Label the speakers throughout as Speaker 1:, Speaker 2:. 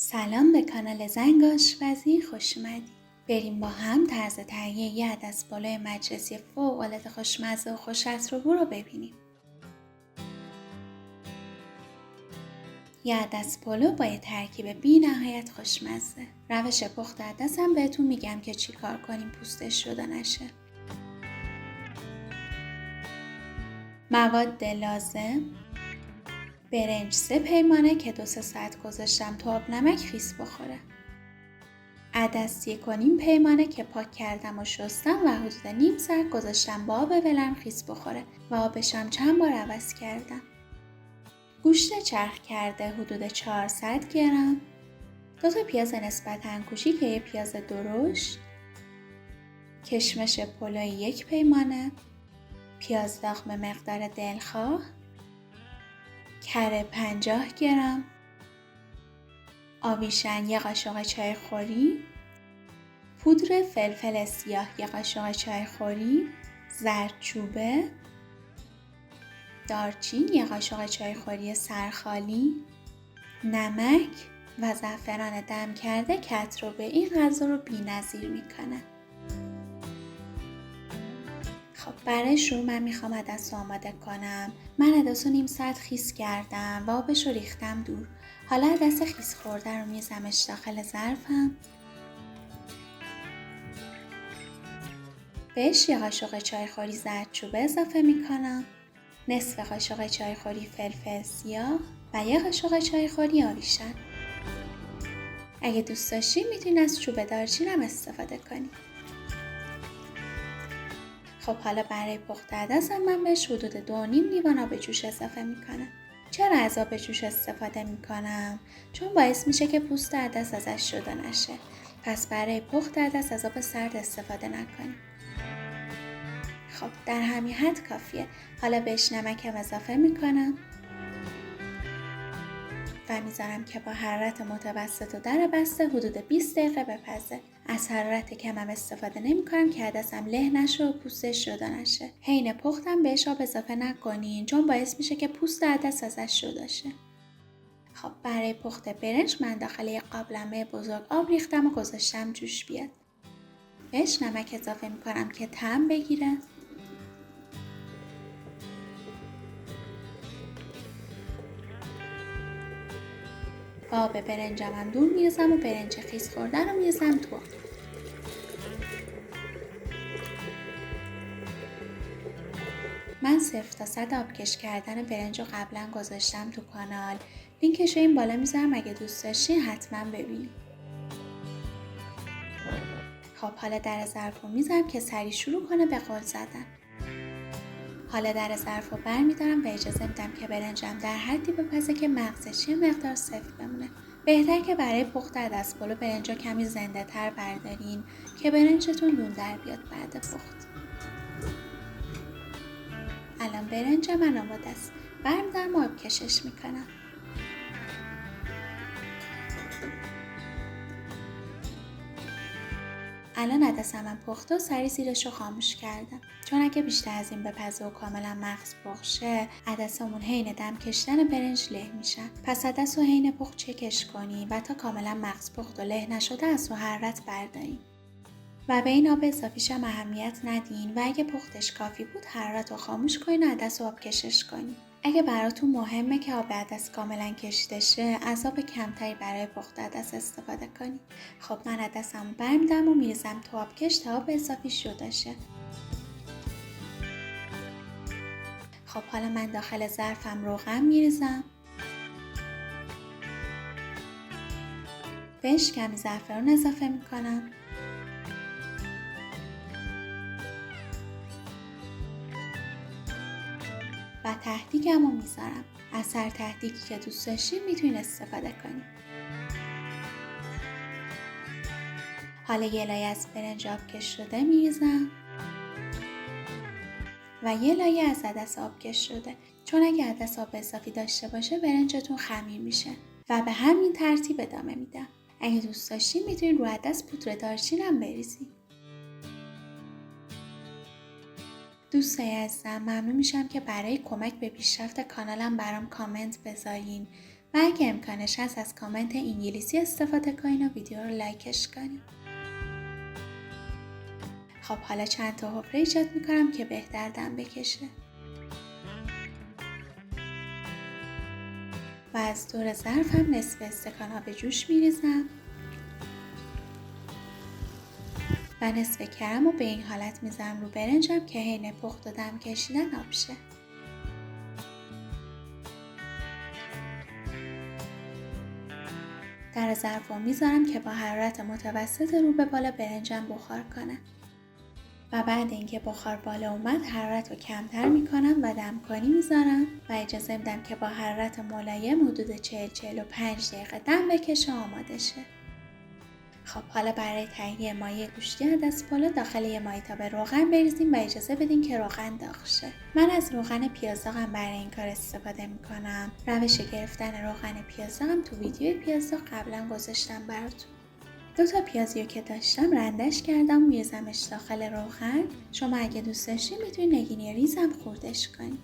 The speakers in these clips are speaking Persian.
Speaker 1: سلام به کانال زنگ آشپزی خوش اومدید. بریم با هم طرز تهیه یه عدس پلو مجلسی فوق‌العاده خوشمزه و خوش عطر و بو رو ببینیم. یه عدس پلو با یه ترکیب بی نهایت خوشمزه. روش پخت عدسم بهتون میگم که چی کار کنیم پوستش شده نشه. مواد لازم: برنج 3 پیمانه که 2-3 ساعت گذاشتم تا آب نمک خیس بخوره. عدس 1.5 پیمانه که پاک کردم و شستم و حدود نیم ساعت گذاشتم با آب ولرم خیس بخوره و آبشم چند بار عوض کردم. گوشت چرخ کرده حدود 400 گرم، 2 تا پیاز نسبتاً کوچیک که یه پیاز درشت، کشمش پلوی 1 پیمانه، پیاز داغ مقدار دلخواه، کره 50 گرم، آویشن 1 قاشق چای خوری، پودر فلفل سیاه 1 قاشق چای خوری، زردچوبه، دارچین 1 قاشق چای خوری سرخالی، نمک و زعفران دم کرده که عطر به این غذا رو بی‌نظیر میکنه. خب برای شروع من میخوام عدس رو آماده کنم. من عدس رو نیم ساعت خیس کردم و آبش رو ریختم دور. حالا عدس خیس خورده رو میزمش داخل ظرفم. بهش 1 قاشق چای خوری زردچوبه اضافه میکنم، نصف قاشق چای خوری فلفل سیاه و 1 قاشق چای خوری آویشن. اگه دوست داشتین میتونین از چوب دارچین هم استفاده کنید. خب حالا برای پخت عدسم من بهش حدود 2.5 لیوان آب جوش اضافه میکنم. چرا از آب جوش استفاده میکنم؟ چون باعث میشه که پوست عدس ازش شده نشه. پس برای پخت عدس از آب سرد استفاده نکنید. خب در همین حد کافیه. حالا بهش نمکم اضافه میکنم و میذارم که با حرارت متوسط و در بسته حدود 20 دقیقه بپزه. از حرارت کمم استفاده نمیکنم که عدسم له نشه و پوستش شده نشه. حین پختم بهش آب اضافه نکنین چون باعث میشه که پوست عدس ازش شده شه. خب برای پخت برنج من داخل یک قابلمه بزرگ آب ریختم و گذاشتم جوش بیاد. بهش نمک اضافه میکنم که طعم بگیره. با آب برنجم هم دور میریزم و برنج خیس خورده رو میریزم تو. من 0 تا 100 آبکش کردن برنج رو قبلا گذاشتم تو کانال. لینکش رو این بالا میذارم اگه دوست داشتین حتما ببینید. خب حالا در ظرف رو میذارم که سریع شروع کنه به قل زدن. حالا در ظرف رو برمیدارم و اجازه میدم که برنجم در حدی بپزه که مغزش یه مقدار سفت بمونه. بهتر که برای پخت عدس پلو برنجا کمی زنده تر بردارین که برنجتون لون در بیاد بعد پخت. الان برنج من آماده است. برمیدارم و آبکشش میکنم. الان عدسم هم پخته و سریع زیرش رو خاموش کردم. چون اگه بیشتر از این بپزه و کاملا مغز پخت شه، عدسامون حین دم کشیدن برنج له میشن. پس عدس رو حین پخت چکش کنین و تا کاملا مغز پخت و له نشده از رو حرارت بردارین. و به این آب اضافیش هم اهمیت ندین و اگه پختش کافی بود حرارت رو خاموش کنین و عدس رو آبکشش کنین. اگه براتون مهمه که آب عدس کاملا کشیده شه، از آب کمتری برای پخت عدس استفاده کنید. خب من عدسمو برمیدارم و میریزم تو آبکش تا آب اضافی شده شه. خب حالا من داخل ظرفم روغن میریزم. بهش کمی زعفران اضافه میکنم. و تهدیگم رو میذارم. از سر تهدیگی که دوست داشتین میتونین استفاده کنین. حالا یه لایه از برنج آبکش شده میریزم و یه لایه از عدس آبکش شده. چون اگه عدس آب اضافی داشته باشه برنجتون خمیر میشه و به همین ترتیب ادامه میدم. اگه دوست داشتین میتونین رو عدس پودر دارچین هم بریزین. دوستای عزیزم ممنون میشم که برای کمک به پیشرفت کانالم برام کامنت بذارین و اگه امکانش هست از کامنت انگلیسی استفاده کنین و ویدیو رو لایکش کنین. خب حالا چند تا حفره ایجاد میکنم که بهتر دم بکشه. و از دور ظرفم نصف استکان آب جوش میریزم و نصف کرم رو به این حالت میذارم رو برنجم که حین پخت و دم کشیدن آب شه. در ظرف رو میذارم که با حرارت متوسط رو به بالا برنجم بخار کنه. و بعد اینکه بخار بالا اومد حرارت رو کمتر میکنم و دمکنی میذارم و اجازه میدم که با حرارت ملایم حدود 40-45 دقیقه دم بکشه آماده شه. خب حالا برای تهیه مایه گوشتی عدس پلو داخل یه مایتابه روغن بریزیم و اجازه بدیم که روغن داغ شه. من از روغن پیازداغم برای این کار استفاده میکنم. روش گرفتن روغن پیازداغم تو ویدیوی پیازداغ قبلا گذاشتم براتون. 2 تا پیازیو که داشتم رندش کردم و میریزمش داخل روغن. شما اگه دوست داشتین میتونید نگینی ریزم خوردش کنید.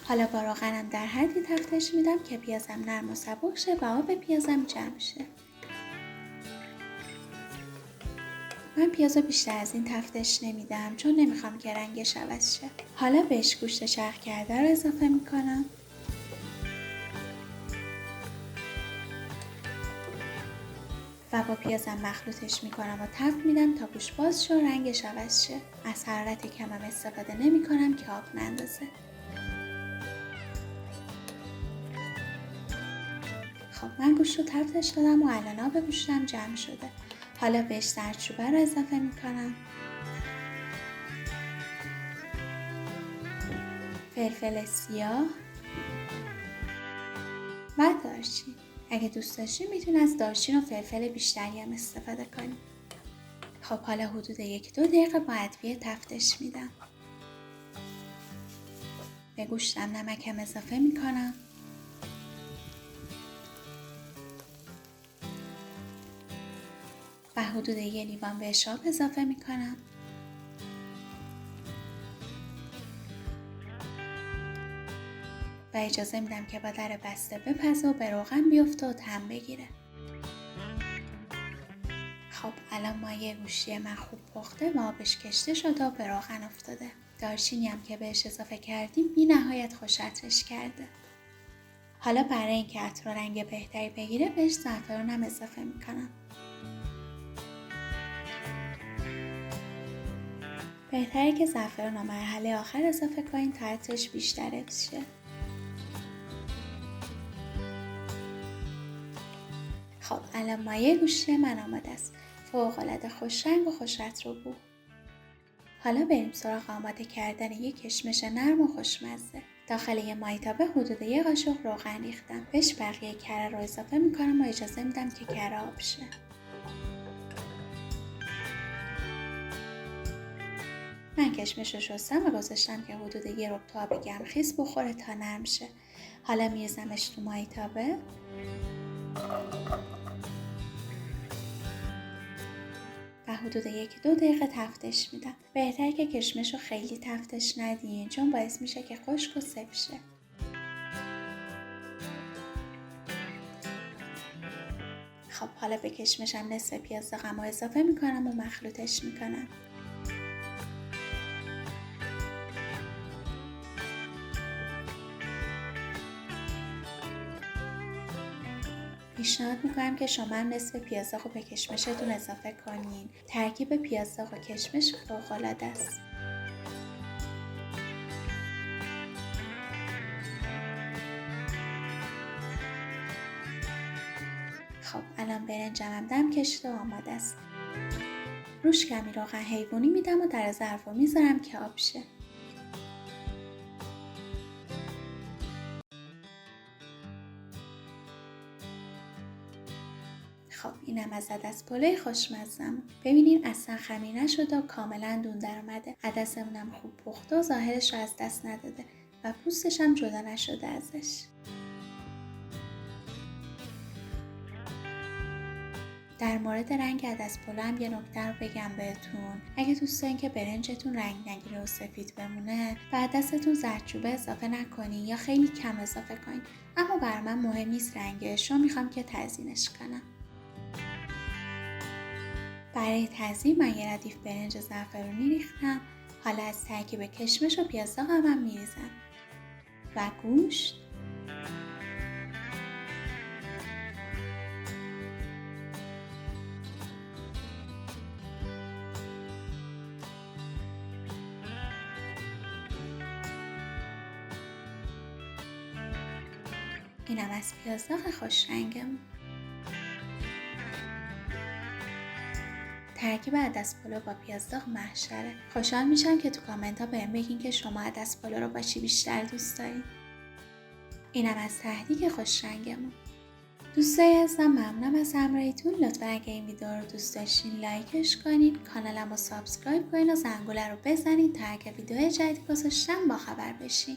Speaker 1: حالا با روغنم در حدی تفتش میدم که پیازم نرم و سبک شه و آب پیازم جمع شه. من پیازو بیشتر از این تفتش نمیدم چون نمیخوام که رنگش عوض شه. حالا بهش گوشت چرخ کرده رو اضافه میکنم و با پیازم مخلوطش میکنم و تفت میدم تا گوشت باز شه و رنگش عوض شه. از حرارت کمم استفاده نمیکنم که آب نندازه. خب من گوشت رو تفتش دادم و الان آب گوشتم جمع شده. حالا بهش زردچوبه رو اضافه میکنم، فلفل سیاه و دارچین. اگه دوست داشتین میتونید از دارچین و فلفل بیشتری هم استفاده کنید. خب حالا حدود 1-2 دقیقه با ادویه تفتش میدم. به گوشتم نمکم اضافه میکنم و حدود 1 لیوان بهش آب اضافه میکنم و اجازه میدم که با در بسته بپزه و به روغن بیفته و دم بگیره. خب الان مایه گوشتی من خوب پخته و آبش کشته شده و به روغن افتاده. دارچینی هم که بهش اضافه کردیم بی نهایت خوش عطرش کرده. حالا برای اینکه عطر و رنگ بهتری بگیره بهش زعفرانم اضافه میکنم. بهتره که زعفران رو مرحله آخر اضافه کنین تا عطرش بیشتر بشه. خب الان مایه گوشتی من آماده است. فوق‌العاده خوش رنگ و خوش عطر و بو. حالا بریم سراغ آماده کردن یک کشمش نرم و خوشمزه. داخل یه مایتابه حدود 1 قاشق روغن ریختم. بهش بقیه کره رو اضافه میکنم و اجازه میدم که کره آب شه. من کشمش رو شستم و گذاشتم که حدود 1 ربع تا آب گرم خیس بخوره تا نرم شه. حالا میریزمش تو مایتابه و حدود 1-2 دقیقه تفتش میدم. بهتره که کشمش رو خیلی تفتش ندین چون باعث میشه که خشک و سفت شه. خب حالا به کشمشم نصف پیازداغم رو اضافه میکنم و مخلوطش میکنم. پیشنهاد میکنم که شما هم نصف پیازداغ رو به کشمشتون اضافه کنین. ترکیب پیازداغ و کشمش فوق‌العاده است. خب الان برنجم هم دم کشیده و آماده است. روش کمی روغن حیوانی میدم و در ظرف رو میذارم که آب شه. خب اینم از عدس پلوی خوشمزم. ببینین اصلا خمیر نشده و کاملا دون در اومده. عدسمونم خوب پخته و ظاهرش رو از دست نداده و پوستش هم جدا نشده ازش. در مورد رنگ عدس پلو هم یه نکته رو بگم بهتون. اگه دوست دارین که برنجتون رنگ نگیره و سفید بمونه، به عدستون زردچوبه اضافه نکنین یا خیلی کم اضافه کنین. اما بر من مهم نیست رنگش، رو میخوام که تزیینش کنم. برای تزیین من یه ردیف برنج زعفرونی ریختم. حالا از ترکیب کشمش و پیاز داغ هم میریزم و گوشت. اینم از پیاز داغ خوش رنگم. ترکیب عدس پلو با پیاز داغ محشره. خوشحال میشم که تو کامنت ها بهم بگین که شما عدس پلو رو با چی بیشتر دوست دارین. اینم از تهدیگ خوش رنگمون. دوستای عزیزم ممنونم از همراهیتون. لطفا اگه این ویدیو رو دوست داشتین لایکش کنین، کانالمو سابسکرایب کنین و زنگوله رو بزنین تا اگه ویدیو جدید گذاشتم با خبر بشین.